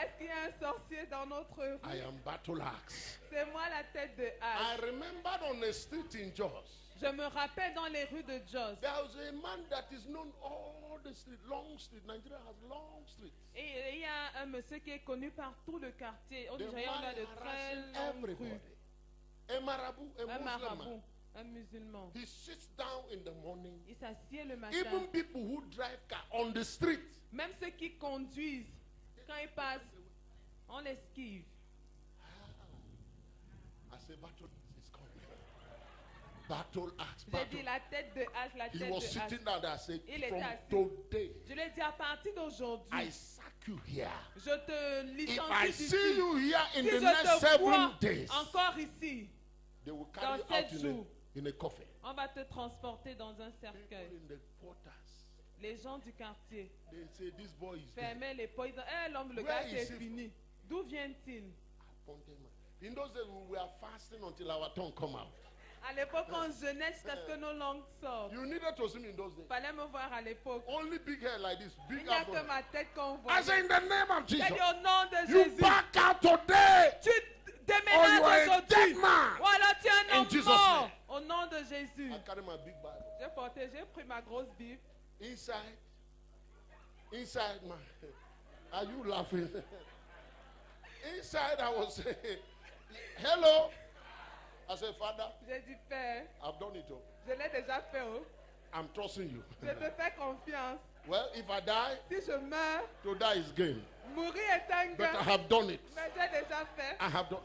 Est-ce qu'il y a un sorcier dans notre rue? I am Battle Axe. C'est moi la tête de I hache. remembered on a street in Jos. Je me rappelle dans les rues de Jos. There was a man that is known all the street, long street. Nigeria has long streets. Et il y a un monsieur qui est connu par tout le quartier. Au The Nigeria, on a man de très harassing longues everybody. rues. A marabout, a Un Muslim man. marabout, un musulman. He sits down in the morning. Il s'assied le matin. Even people who drive car on the street. Même ceux qui conduisent, quand ils passent, on l'esquive. I say battle is coming. Battle axe. J'ai Battle. dit la tête de hache, la He tête was de hache. sitting down there. I said, Il était from assis. today, Je lui ai dit à partir I d'aujourd'hui, sack you here. je te If I licencie see d'ici. you here in Si the je next te 7 vois days, encore ici, they will carry you dans out 7 jours, in a coffin. on va te transporter dans un People cercueil. in the quarters, Les gens du quartier they say this boy is dead. fermaient les portes. Ils disaient, eh, l'homme, le Where gars, is c'est he fini. D'où vient-il? Appointed man. In those days, we were fasting until our tongue come out. À l'époque, on jeûnait jusqu'à ce que nos langues sortent. You needed to see me in those days. Fallait me voir à l'époque. Only big hair like this, Il big n'y a afro. que ma tête qu'on voit. I say in the name of J'ai Jesus, dit au nom de you Jésus, back out today. tu Or you déménages are a aujourd'hui. dead man. Ou alors tu es un In homme Jesus' mort. name. Au nom de Jésus. I carry my big Bible. J'ai pris ma grosse Bible. Inside my, are you laughing? Inside I was saying, hello. I said, Father, J'ai dit, Père, I've done it all. je l'ai déjà fait. Oh. I'm trusting you. Je te fais confiance. Well, if I die, Si je meurs, to die is gain. mourir est un But I gain. have done it. Mais j'ai déjà fait. I have done.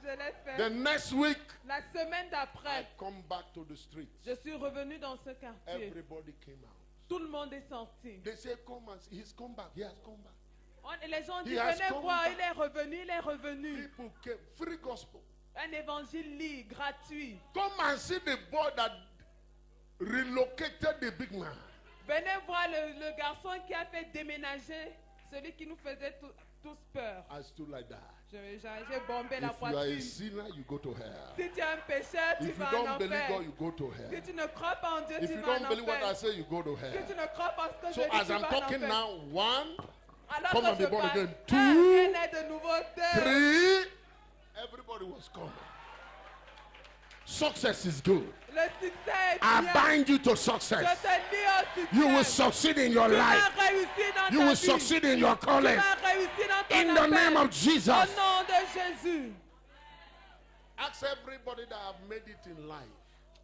Je l'ai fait. The next week, La semaine I d'après, come back to the streets. je suis revenu dans ce quartier. Everybody came out. Tout le monde est sorti. They say, come and see. He's come back. He has come back. Les gens He disent, has venez come voir, back. il est revenu, il est revenu. People came. Free gospel. Un évangile libre, gratuit. Come and see the boy that relocated the big man. Venez voir le garçon qui a fait déménager celui qui nous faisait tous peur. I stood like that. J'ai bombé la If you are a poitrine. sinner, you go to hell. Si tu es un pécheur, tu If you vas en don't believe enfer. God, you go to Si hell. tu ne crois pas en Dieu, If tu you vas en don't believe what I enfer. say, you go to Si hell. tu ne crois pas ce que So je dis, as tu I'm vas en talking enfer. now, one, Alors come que and be je born parle, again. un, Two, qui est né de nouveau, deux. 3, everybody was coming. Success is good. Le succès est I bien. bind you to Je success. te dis au succès. You will succeed in your Tu life. vas réussir dans You ta will vie. succeed in your Tu calling. vas réussir dans ton In the name appel. of Jesus. Au nom de Jésus. Ask everybody that have made it in life.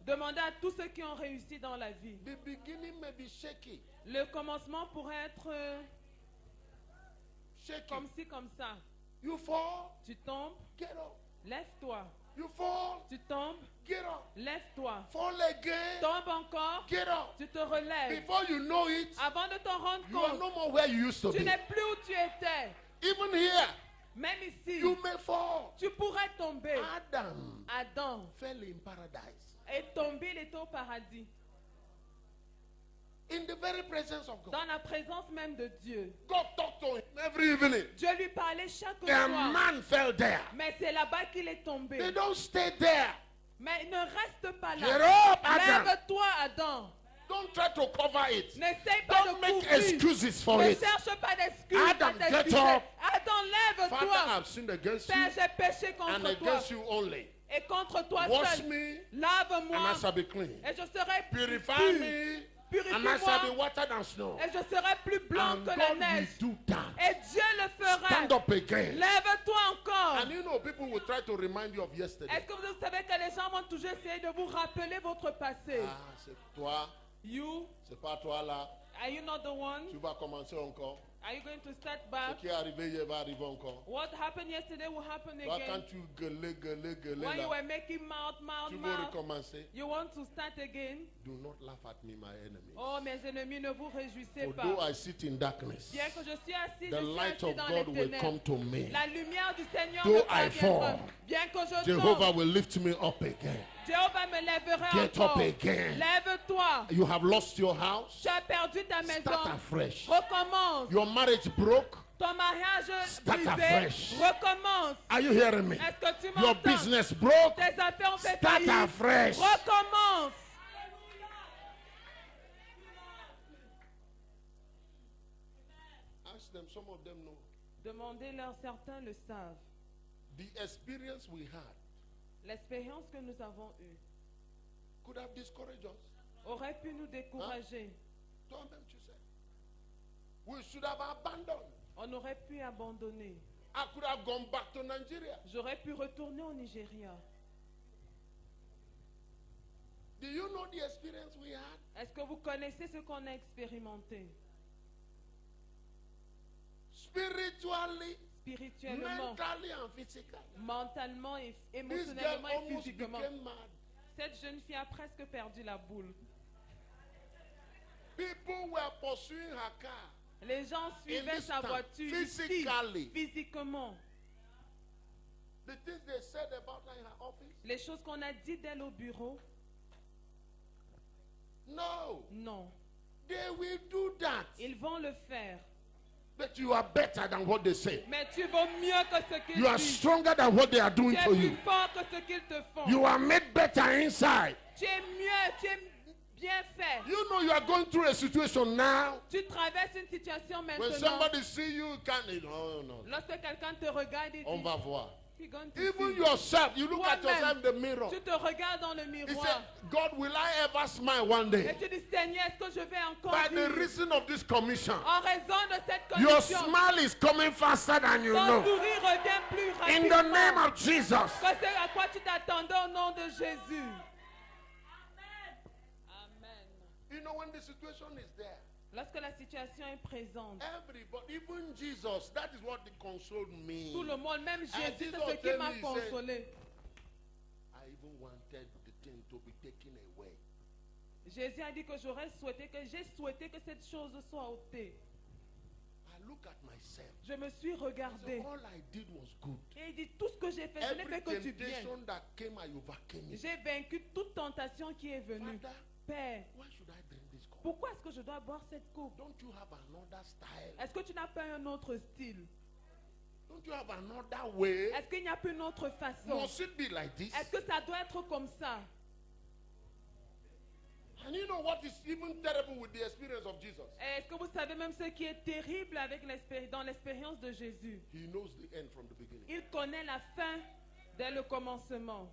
Demandez à tous ceux qui ont réussi dans la vie. The beginning may be shaky. Le commencement pourrait être Shaky. comme ci, comme ça. You fall, Tu tombes, get up. lève-toi. You fall, Tu tombes, get up. lève-toi. Fall again, Tombe encore, get up. tu te relèves. Before you know it, Avant de t'en rendre you are compte, no more where you used to tu be. n'es plus où tu étais. Even here, Même ici, you may fall. tu pourrais tomber. Adam Adam fell in paradise. est tombé, il était au paradis. In the very presence of God. Dans la présence même de Dieu. God talked to him every evening. Dieu lui parlait chaque A soir. man fell there. Mais c'est là-bas qu'il est tombé. They don't stay there. Mais ne reste pas Get là. up, Adam. Lève-toi, Adam. Don't try to cover it. N'essaye pas Don't de make couvrir. excuses for Ne it. cherche pas d'excuses. Adam, à t'excuser. get up. Adam, Father, lève-toi. I've sinned against you Père, j'ai péché and contre toi. against you only. Et contre toi Wash seul. me and Lave-moi. I shall be clean. Et je serai Purify pur. me and I shall be Purifie-moi. whiter than snow. Et je serai plus blanc And que la God neige. will do that. Et Dieu le fera. Stand up again. Lève-toi encore. And you know, people will try to remind you of yesterday. Est-ce que vous savez que les gens vont toujours essayer de vous rappeler votre passé? Ah, c'est toi, You, c'est pas toi là. are you not the one? Tu vas commencer encore. Are you going to start Ce back? qui est arrivé hier va arriver encore. What happened yesterday will happen Toi, again. quand tu gueulais When you là, were making mouth, tu veux mouth, recommencer. you want to start again? Do not laugh at me, my enemy. Oh, mes ennemis, ne vous réjouissez Although pas. I sit in darkness, Bien que je suis assis, the je suis light assis of dans les God will ténèbres. come to me. La lumière du Seigneur Though me I parviendra. fall, Bien que je Jehovah tombe, will lift me up again. Jéhovah me lèvera Get encore. up again. Lève-toi. You have lost your house. Tu as perdu ta Start maison. afresh. Recommence. Your marriage broke. Ton mariage Start brisé. afresh. Recommence. Are you hearing me? Est-ce que tu Your m'entends? business broke. Tes affaires ont fait Start faillite. afresh. Recommence. Ask them, some of them know. Demandez-leur, certains le savent. The experience we had L'expérience que nous avons eue could have discouraged us. aurait pu nous décourager. Toi-même, tu sais. We should have abandoned. On aurait pu abandonner. I could have gone back to Nigeria. J'aurais pu retourner au Nigeria. Do you know the experience we had? Est-ce que vous connaissez ce qu'on a expérimenté? Spiritually, Spirituellement, mentally, and physically. mentalement, et This girl émotionnellement et almost physiquement. became mad. Cette jeune fille a presque perdu la boule. People were pursuing her car. Les gens suivaient this sa town, voiture ici, physically. physiquement. The things they said about her in her office. Les choses qu'on a dites d'elle au bureau, No, non. they will do that. Ils vont le faire. But you are better than what they say. Mais tu vaux mieux que ce qu'ils You are disent. stronger than what they are Tu doing es to plus you. fort que ce qu'ils te font. You are made better inside. Tu es mieux, tu es bien fait. You know you are going through a situation now. Tu traverses une situation When maintenant. somebody see you, you can't. No. Lorsque quelqu'un te regarde et On dit, va voir. "You're going to Even see." yourself, you look at Toi-même, yourself in the mirror. Tu te regardes dans le He miroir. said, God, will I ever smile one Et day? tu dis, Seigneur, est-ce que je vais encore By the vivre? reason of this commission, En raison de cette your condition, smile is coming faster than you ton know. sourire revient plus In the name rapidement of Jesus. que ce à quoi tu t'attendais au nom de Jésus. Amen. You know, when the situation is there, Lorsque la situation est présente, everybody, even Jesus, that is what consoled me. tout le monde, même Jésus, c'est Jesus ce qui tell m'a me, he consolé. I even wanted the thing to be taken away. Jésus a dit que j'ai souhaité que cette chose soit ôtée. I look at myself. Je me suis I regardé. said, all I did was good. Et il dit, tout ce que j'ai fait, je n'ai Every fait que du bien. temptation that came, I overcame it. J'ai vaincu toute tentation qui est venue. Father, Père, why should I drink this cup? pourquoi est-ce que je dois boire cette coupe? Don't you have another style? Est-ce que tu n'as pas un autre style? Don't you have another way? Est-ce qu'il n'y a plus une autre façon? Must it be like this? Est-ce que ça doit être comme ça? And you know what is even terrible with the experience of Jesus? Et est-ce que vous savez même ce qui est terrible avec dans l'expérience de Jésus? He knows the end from the beginning. Il connaît la fin dès le commencement.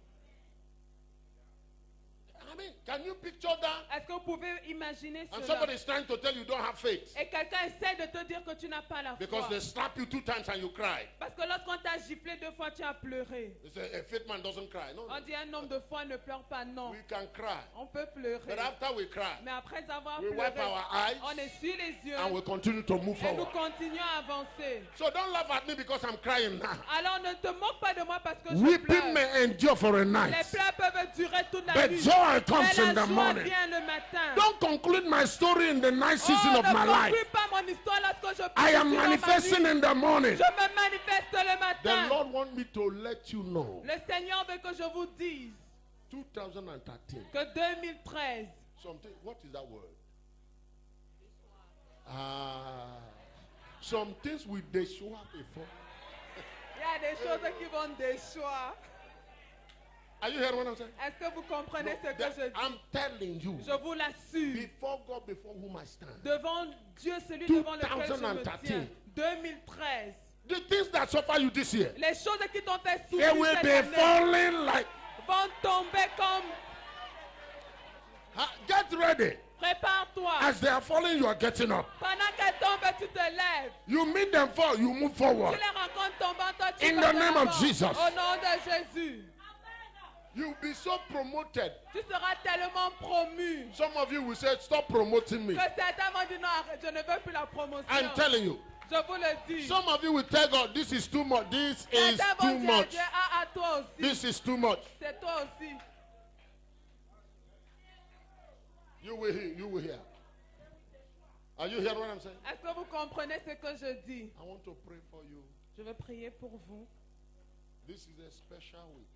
I mean, can you picture that? Est-ce que vous pouvez imaginer And cela? somebody is trying to tell you don't have faith Et quelqu'un essaie de te dire que tu n'as pas la because foi. they slap you 2 times and you cry. Parce que lorsqu'on t'a giflé 2 fois, tu as pleuré. They say a faith man doesn't cry. No, On dit un homme de foi ne pleure pas, non. we can cry. On peut pleurer. But after we cry, Mais après avoir we pleuré, wipe our eyes on essuie les yeux and we continue to move et nous forward. continuons à avancer. So don't laugh at me because I'm crying now. Alors ne te moque pas de moi parce que je Weeping pleure. may endure for a Les night, pleurs peuvent durer toute la but nuit. joy comes Mais in la the joie morning. vient le matin. Don't conclude my story in the night season Oh, of ne my life. conclue pas mon histoire lorsque je I prie am sur ma manifesting nuit. in the morning. Je me manifeste le The matin. Lord wants me to let you know. Le Seigneur veut que je vous dise 2013. que 2013, Something. What is that word? Some things we déçoivent before. il y a des choses qui vont déchoir. Are you hearing what I'm saying? Est-ce que vous comprenez No, ce que that- je dis? I'm telling you. Je vous l'assure. Before God, before whom I stand. Devant Dieu, celui devant lequel je me 2013. tiens. 2013. The things that suffer you this year, Les choses qui t'ont fait they souffrir will cette be année falling like. vont tomber comme... Get ready. Prépare-toi. As they are falling, you are getting up. Pendant qu'elles tombent, tu te lèves. You meet them fall, you move Tu forward. les rencontres tombant, toi tu In vas the de name of l'avant. Jesus. Au nom de Jésus. You'll be so promoted. Tu seras tellement promu Some of you will say, stop promoting me. que certains vont dire non, arrête, je ne veux plus la promotion. I'm telling you. Je vous le dis. Some of you will tell God, this is too much. This is Certains too vont dire à much. Dieu, ah, à toi aussi. This is too much. C'est toi aussi. You will hear. You will hear. Are you hearing what I'm saying? Est-ce que vous comprenez ce que je dis? I want to pray for you. Je veux prier pour vous. This is a special week.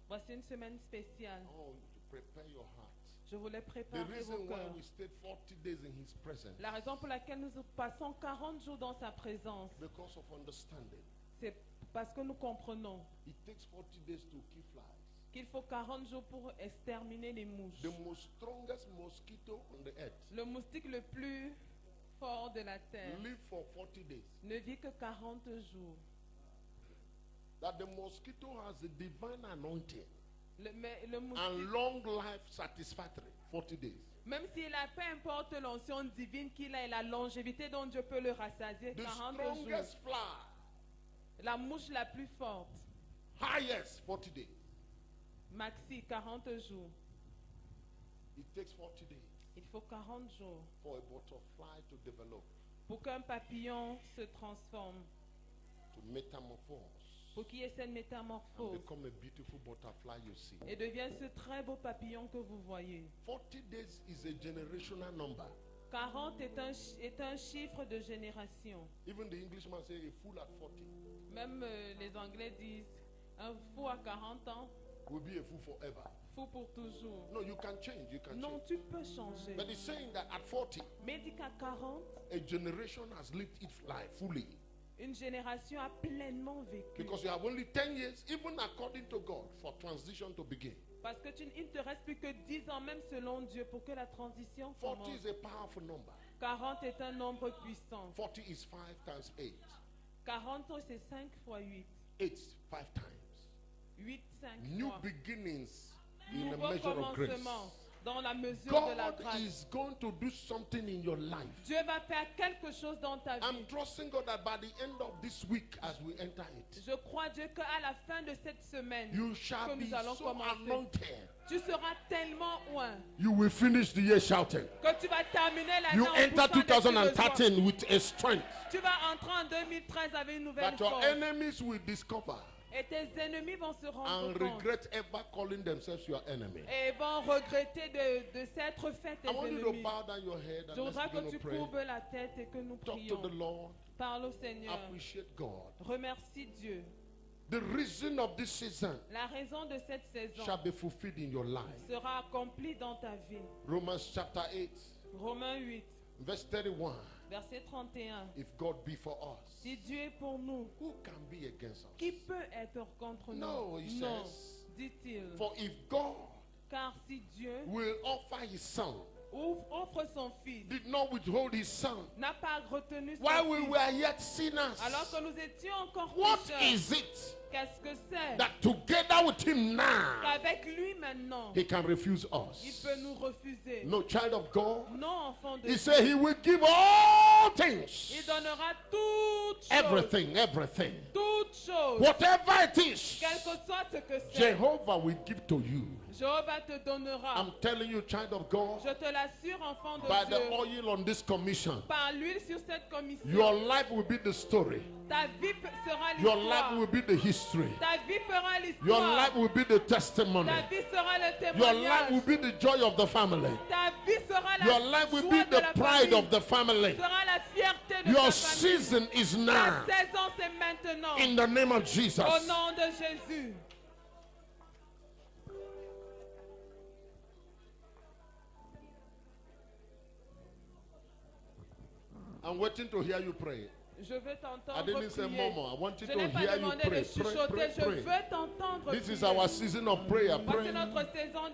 Voici une semaine spéciale. I want you to prepare your heart. Je voulais The préparer reason vos why cœurs. we stayed 40 days in His presence, La raison pour laquelle nous passons 40 jours dans sa présence, because of understanding. c'est parce que nous comprenons It takes 40 days to kill flies. qu'il faut 40 jours pour exterminer les mouches. The most strongest mosquito on the earth Le moustique le plus forts de la terre live for 40 days. ne vit que 40 jours. That the mosquito has a divine anointing Mais le moustique, and long life satisfactory. 40 days. même s'il a, peu importe l'onction divine qu'il a et la longévité dont Dieu peut le rassasier, The 40 jours. strongest fly, La mouche la plus forte, highest 40 days. maxi, 40 jours. It takes 40 days Il faut 40 jours for a butterfly to develop, pour qu'un papillon se transforme, to metamorphose, pour qu'il y ait cette and métamorphose become a beautiful butterfly you see. et devienne ce très beau papillon que vous voyez. 40 days is a generational number. 40 est un chiffre de génération. Even the Englishman say a fool at 40 Même les Anglais disent, un fou à 40 ans, will be a fool forever. fou pour toujours. No, you can change. You can Non, change. tu peux changer. But it's saying that at 40, Mais dit qu'à 40, a generation has lived its life fully. une génération a pleinement vécu. Because you have only 10 years, even according to God, for transition to begin. Parce que il ne te reste plus que 10 ans, même selon Dieu, pour que la transition 40 commence. is a powerful number. 40 est un nombre puissant. 40 is 5 times 8. 40 c'est 5 fois 8. 8, 5 times. 8, 5 New fois. beginnings in a Nouveau measure of grace. commencement dans la mesure de la God grâce. is going to do something in your life. Dieu va faire quelque chose dans ta I'm vie. trusting God that by the end of this week, as we enter it, Je crois Dieu qu'à la fin de cette semaine, you shall que be nous allons so commencer, anointed. tu seras tellement loin You will finish the year shouting. que tu vas terminer l'année You en enter poussant des cris de joie. 2013 with a strength Tu vas entrer en 2013 avec une nouvelle that your force. enemies will discover Et tes ennemis vont se rendre and compte. regret ever calling themselves your enemy. Et vont regretter de s'être fait tes I want you to ennemis. bow down your head Je and let's voudrais que begin tu to pray. courbes la tête et que nous Talk to prions. the Lord. Parle au Seigneur. Appreciate God. Remercie Dieu. The reason of this season La raison de cette saison shall be fulfilled in your life. sera accomplie dans ta vie. Romans chapter 8, Romains 8, verse 31. verset 31. If God be for us, Si Dieu est pour nous, who can be against us? qui peut être contre nous? No, he Non, says, dit-il. for if God Car si Dieu will offer his son, offre son Fils, did not withhold his son, n'a pas retenu son while we Fils, were yet sinners, alors que nous étions encore what pécheurs, is it qu'est-ce que c'est that together with him now, qu'avec lui maintenant, he can refuse il us? peut nous refuser? No, child of God. Non, enfant de He Dieu. said he will give all Il things, donnera toutes choses. everything, everything. Toutes choses. Whatever it is, Quel que soit ce que c'est. Jehovah will give to you. Jéhovah te donnera. I'm telling you, child of God, Je te l'assure, enfant de by the Dieu. oil on this commission, Par l'huile sur cette commission. your life will be the story. Ta vie sera Your life l'histoire. will be the history. Ta vie fera Your l'histoire. life will be the testimony. Ta vie sera le Your life will témoignage. be the joy of the family. Ta vie sera la Your life will be joie de the la pride famille. of the family. Sera la fierté de Your ta famille. season is Ta now. saison c'est maintenant. In the name of Jesus. Au nom de Jésus. I'm waiting to hear you pray. Je veux I t'entendre didn't say prier. murmur. I want you Je to n'ai pas hear you demandé pray. de Pray, chuchoter, pray, je pray. veux t'entendre This is prier. our season of prayer. Voici Pray. notre saison de